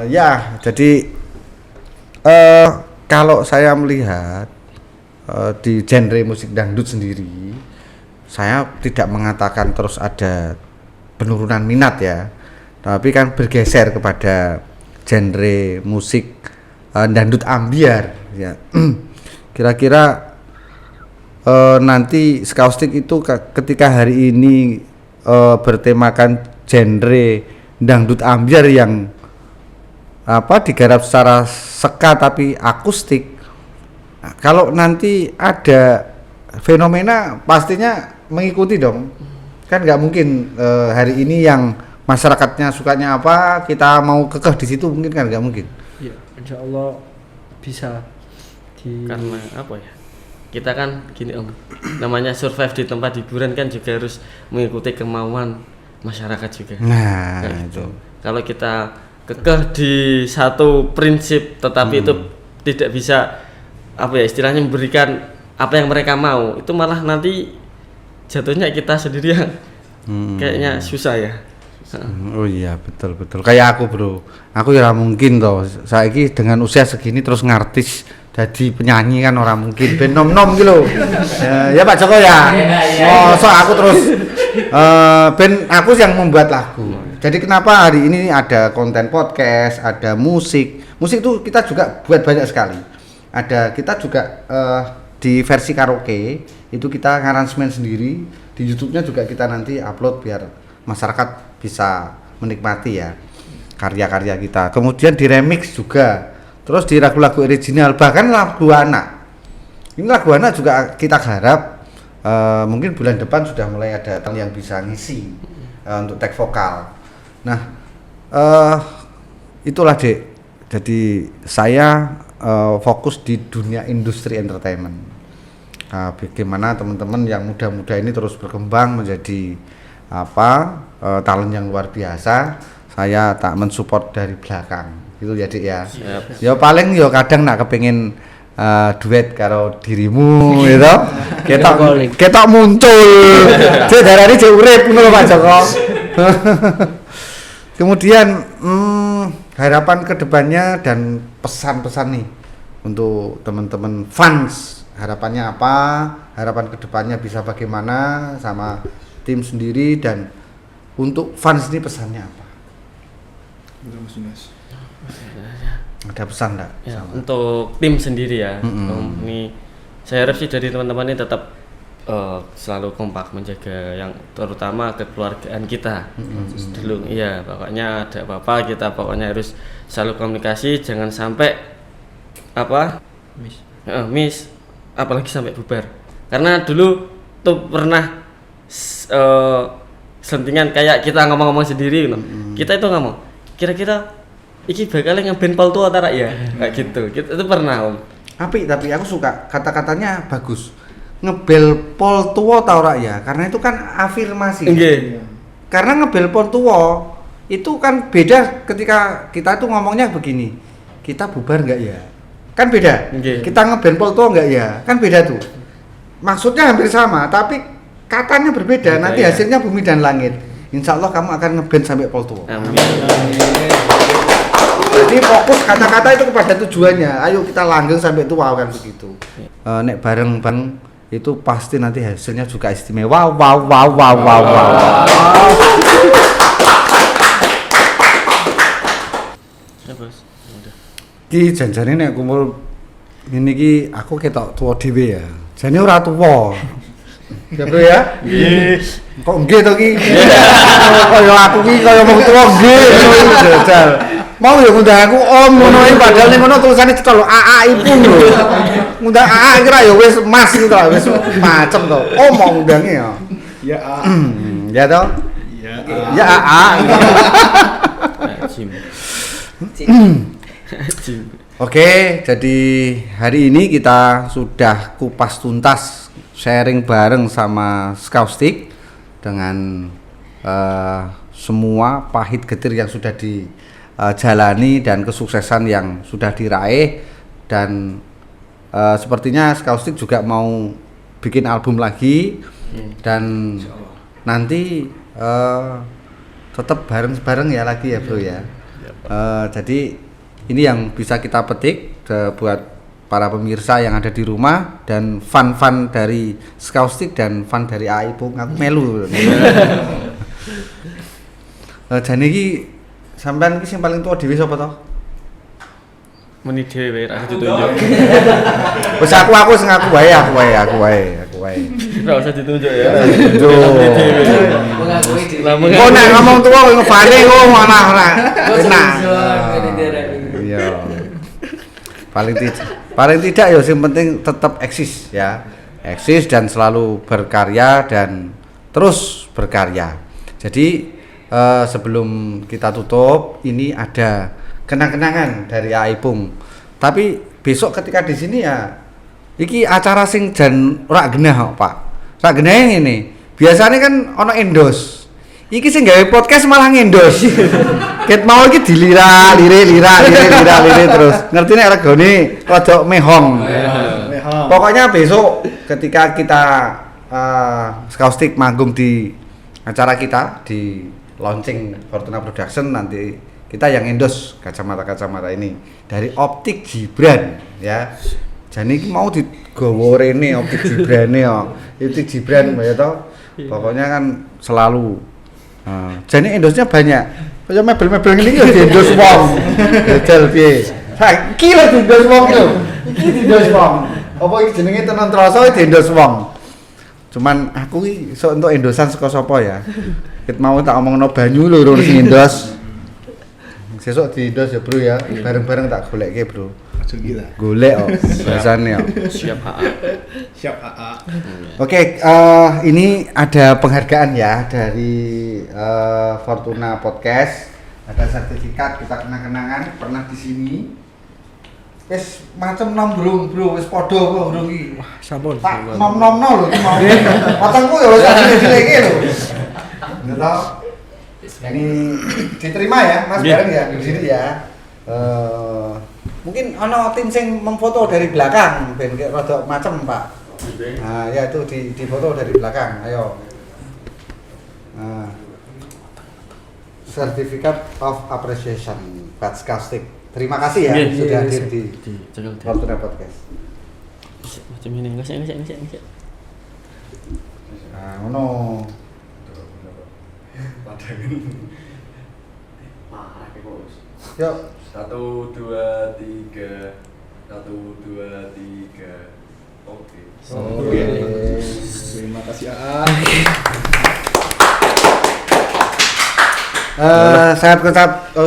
Ya, jadi kalau saya melihat di genre musik dangdut sendiri, saya tidak mengatakan terus ada penurunan minat ya, tapi kan bergeser kepada genre musik dangdut ambiar ya. Kira-kira nanti Skaustik itu ketika hari ini bertemakan genre dangdut ambiar yang digarap secara ska tapi akustik. Nah, kalau nanti ada fenomena pastinya mengikuti dong. Kan nggak mungkin hari ini yang masyarakatnya sukanya apa kita mau kekeh di situ, mungkin kan nggak mungkin. Ya, insya Allah bisa Karena apa ya? Kita kan gini Om, namanya survive di tempat hiburan kan juga harus mengikuti kemauan masyarakat juga. Nah, itu. Kalau kita kekeh di satu prinsip tetapi itu tidak bisa istilahnya memberikan apa yang mereka mau, itu malah nanti jatuhnya kita sendiri yang kayaknya susah ya. Oh iya, betul. Kayak aku bro, aku ya mungkin toh saiki dengan usia segini terus ngartis jadi penyanyi kan orang mungkin ben nom-nom gitu. Ya Pak Joko ya. So aku terus ben aku yang membuat lagu. Jadi kenapa hari ini ada konten podcast, ada musik. Musik itu kita juga buat banyak sekali. Ada kita juga di versi karaoke itu kita aransemen sendiri. Di YouTube-nya juga kita nanti upload biar masyarakat bisa menikmati ya karya-karya kita. Kemudian di remix juga. Terus di lagu-lagu original, bahkan lagu anak. Ini lagu anak juga kita garap. Mungkin bulan depan sudah mulai ada yang bisa ngisi untuk tag vokal. Nah, itulah Dek. Jadi saya fokus di dunia industri entertainment. Bagaimana teman-teman yang muda-muda ini terus berkembang menjadi talent yang luar biasa. Saya tak mensupport dari belakang. Gitu ya Dik ya. Ya paling ya kadang nak kepengin duet karo dirimu gitu. Ketok muncul. Cek darane cek urip ngono Pak Joko. Kemudian harapan kedepannya dan pesan-pesan nih untuk teman-teman fans, harapannya apa? Harapan kedepannya bisa bagaimana sama tim sendiri, dan untuk fans ini pesannya apa? Ada pesan enggak? Ya, untuk tim sendiri ya. Ini saya harap sih dari teman-teman ini tetap selalu kompak menjaga yang terutama kekeluargaan kita dulu. Iya, pokoknya ada apa-apa kita pokoknya harus selalu komunikasi, jangan sampai miss apalagi sampai bubar. Karena dulu tuh pernah sentingan kayak kita ngomong-ngomong sendiri gitu. Kita itu ngomong kira-kira iki bakal ngeband Pol tua ta ya kayak gitu. Itu pernah Om. Tapi aku suka kata-katanya bagus. Ngebel Pol tua ta ora ya? Karena itu kan afirmasi. Nggih. Karena ngebel Pol tua itu kan beda ketika kita tuh ngomongnya begini. Kita bubar enggak ya? Kan beda. Okay. Kita ngeband Pol tua enggak ya? Kan beda tuh. Maksudnya hampir sama, tapi katanya berbeda. Nanti ya. Hasilnya bumi dan langit. Insya Allah kamu akan ngeband sampai Pol tua. Amin. Jadi fokus kata-kata itu kepada tujuannya. Ayo kita langgeng sampai tua kan begitu. Nek bareng itu pasti nanti hasilnya juga istimewa. Wow. Ki janjane nek kumpul ngene iki aku ketok tuwa dhewe ya. Jane ora tuwa. Ya bro ya? Nggih. Kok nggih to ki? Kaya aku ki kaya wong tuwa nggih jajal. Mau ya ngundang aku om ngono iki padahal ning ngono tulisane cetha lho AA ipun lho. Ngundang AA kira ya wis mas gitu lho wis macem to. Om mau ngundange ya. Ya A. Ya to? Ya AA. Jim. Jim. Oke, jadi hari ini kita sudah kupas tuntas sharing bareng sama Skaustik dengan semua pahit getir yang sudah dijalani dan kesuksesan yang sudah diraih dan sepertinya Skaustik juga mau bikin album lagi dan nanti tetap bareng-bareng ya lagi ya bro ya. Jadi ini yang bisa kita petik buat para pemirsa yang ada di rumah dan fan-fan dari Skaustik dan fan dari Aipung aku melu. Jane iki sampean iki sing paling tuwa dhewe sapa to? Meni dhewe ra ditunjuk. Wis aku sing aku wae. Ora usah ditunjuk ya. Mengakui diri. Kok nek ngomong tuwa kok ngebane kok malah ora enak. Iya. Paling tidak ya yang penting tetap eksis ya. Eksis dan selalu berkarya dan terus berkarya. Jadi sebelum kita tutup ini ada kenang-kenangan dari Aipung. Tapi besok ketika di sini ya iki acara sing jan ora genah kok, Pak. Ora genah ngene. Biasanya kan ono endos. Iki sing gawe podcast malah ngendos. Ket mau iki dilira terus. Ngerti nek regane rada mehong. Pokoknya besok ketika kita Skaustik manggung di acara kita di launching Fortuna Production nanti kita yang endos kacamata ini dari Optik Gibran ya. Jane iki mau digawa rene Optik Gibrane ya. Optik Gibran ya toh. Pokoknya kan selalu jane endosnya banyak. Kaya mebel-mebel ngene iki ya diendos wong. Jajal piye? Saiki lho diendos wong iki lho. Iki diendos wong. Apa iki jenenge tenan trasa diendos wong. Cuman aku iki iso entuk endosan saka sapa ya. Ket mau tak omongno banyu lho urung sing endos. Sesuk diendos ya, Bro ya. Bareng-bareng tak golekke, Bro. Aja gila. Golek kok bahasane kok. Siap AA. Siap AA. Oke, ini ada penghargaan ya dari Fortuna Podcast. Ada sertifikat kita kenang-kenangan pernah di sini. Wis macem nom belum, Bro, wis padha kok urung iki. Wah, sampun. Tak nom-nomno lho iki mau. Patengku ya wis cilik-cilike lho. Nggak ini diterima ya, Mas bareng ya di sini ya. Mungkin ono tim sing memfoto dari belakang ben rada macem, Pak. Nah, ya itu di foto dari belakang. Ayo. Nah. Certificate of Appreciation Pat Skaustik. Terima kasih ya sudah hadir di Fortuna Podcast. Macam ini enggak sih. Nah, ngono. Yuk. 1, 2, 3. 1, 2, 3. Oke. Terima kasih AA.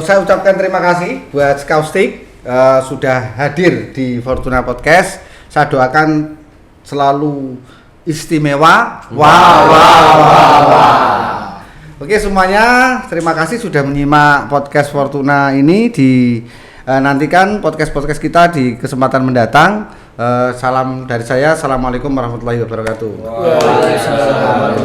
Saya ucapkan terima kasih buat Skaustik sudah hadir di Fortuna Podcast. Saya doakan selalu istimewa. Oke semuanya, terima kasih sudah menyimak podcast Fortuna ini. Nantikan podcast kita di kesempatan mendatang. Salam dari saya. Assalamualaikum warahmatullahi wabarakatuh. Waalaikumsalam.